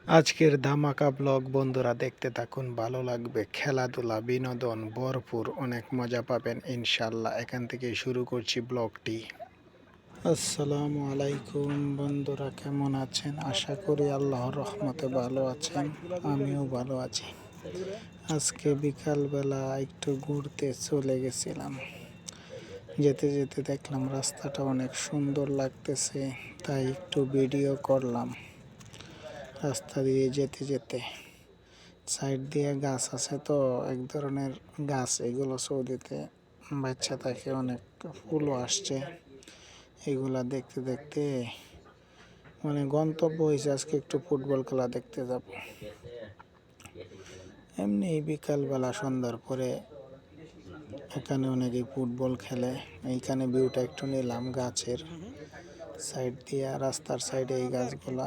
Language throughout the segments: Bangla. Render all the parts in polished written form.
আজকের ধামাকা ব্লগ বন্ধুরা দেখতে থাকুন, ভালো লাগবে। খেলাধুলা বিনোদন ভরপুর, অনেক মজা পাবেন ইনশাল্লাহ। এখান থেকে শুরু করছি ব্লগটি। আসসালামু আলাইকুম বন্ধুরা, কেমন আছেন? আশা করি আল্লাহর রহমতে ভালো আছেন, আমিও ভালো আছি। আজকে বিকালবেলা একটু ঘুরতে চলে গেছিলাম। যেতে যেতে দেখলাম রাস্তাটা অনেক সুন্দর লাগতেছে, তাই একটু ভিডিও করলাম। রাস্তা দিয়ে যেতে যেতে সাইড দিয়ে গাছ আছে, তো এক ধরনের গাছ, এগুলো সৌদিতে বাচ্চা থাকে, অনেক ফুলও আসছে। এগুলা দেখতে দেখতে মানে গন্তব্য হয়েছে আজকে একটু ফুটবল খেলা দেখতে যাব। এমনি বিকালবেলা সন্ধ্যার পরে এখানে অনেকে ফুটবল খেলে। এইখানে ভিউটা একটু নিলাম গাছের সাইড দিয়ে, রাস্তার সাইডে এই গাছগুলা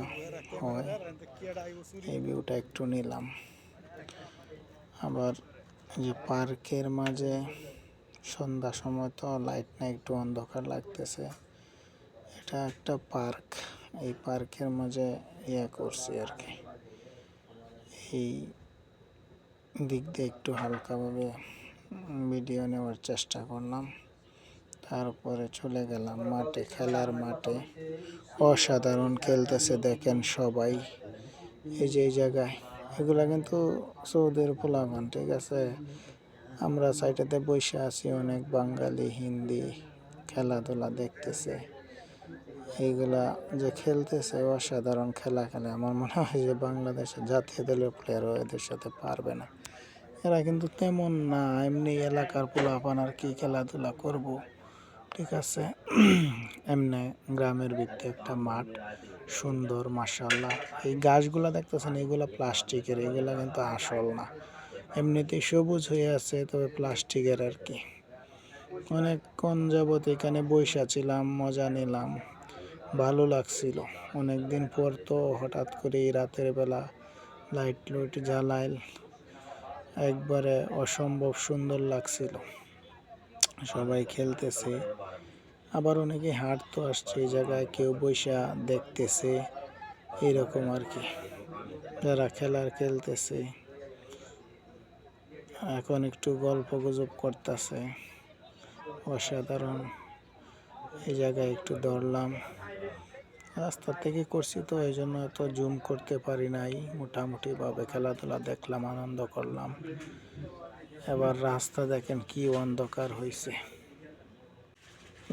হয়, এই ভিউটা একটু নিলাম। আবার যে পার্কের মাঝে সন্ধ্যা সময় তো লাইট না, একটু অন্ধকার লাগতেছে। এটা একটা পার্ক, এই পার্কের মাঝে করছি আর কি। এই দিক দিয়ে একটু হালকাভাবে ভিডিও নেওয়ার চেষ্টা করলাম। তারপরে চলে গেলাম মাঠে, খেলার মাঠে। অসাধারণ খেলতেছে দেখেন সবাই। এই যে এই জায়গায় এগুলা কিন্তু সৌদির পোলাপান, ঠিক আছে। আমরা সাইডেতে বসে আছি, অনেক বাঙালি হিন্দি খেলাধুলা দেখতেছে। এইগুলা যে খেলতেছে অসাধারণ খেলা খেলে। আমার মনে হয় যে বাংলাদেশের জাতীয় দলের প্লেয়ারও এদের সাথে পারবে না। এরা কিন্তু তেমন না, এমনি এলাকার পোলাপান আর কি খেলাধুলা করব, ঠিক আছে। এমনি গ্রামের ভিত্তি একটা মাঠ, সুন্দর মাশাআল্লাহ। এই গাছগুলা দেখতেছেন, এগুলা প্লাস্টিকের, এগুলা কিন্তু আসল না। এমনিতেই সবুজ হয়ে আছে, তবে প্লাস্টিকের আর কি। অনেকক্ষণ যাবত এখানে বইসা ছিলাম, মজা নিলাম, ভালো লাগছিল। অনেকদিন পর তো হঠাৎ করে রাতের বেলা লাইট লুইট জ্বালাইল, একবারে অসম্ভব সুন্দর লাগছিল। সবাই খেলতেছে, আবার অনেকে হাঁটতে আসছে এই জায়গায়, কেউ বৈশা দেখতেছে, এইরকম আর কি। যারা খেলার খেলতেছে এখন একটু গল্প গুজব করতেছে, অসাধারণ। এই জায়গায় একটু ধরলাম, রাস্তা থেকে করছি তো এই জন্য এত জুম করতে পারি নাই। মোটামুটি ভাবে খেলাধুলা দেখলাম, আনন্দ করলাম। এবার রাস্তা দেখেন কি অন্ধকার হয়েছে,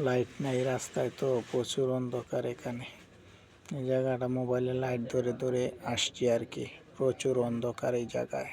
লাইট নাই রাস্তায়, তো প্রচুর অন্ধকার এখানে। এই জায়গাটা মোবাইলে লাইট ধরে ধরে আসছি আর কি, প্রচুর অন্ধকার এই জায়গায়।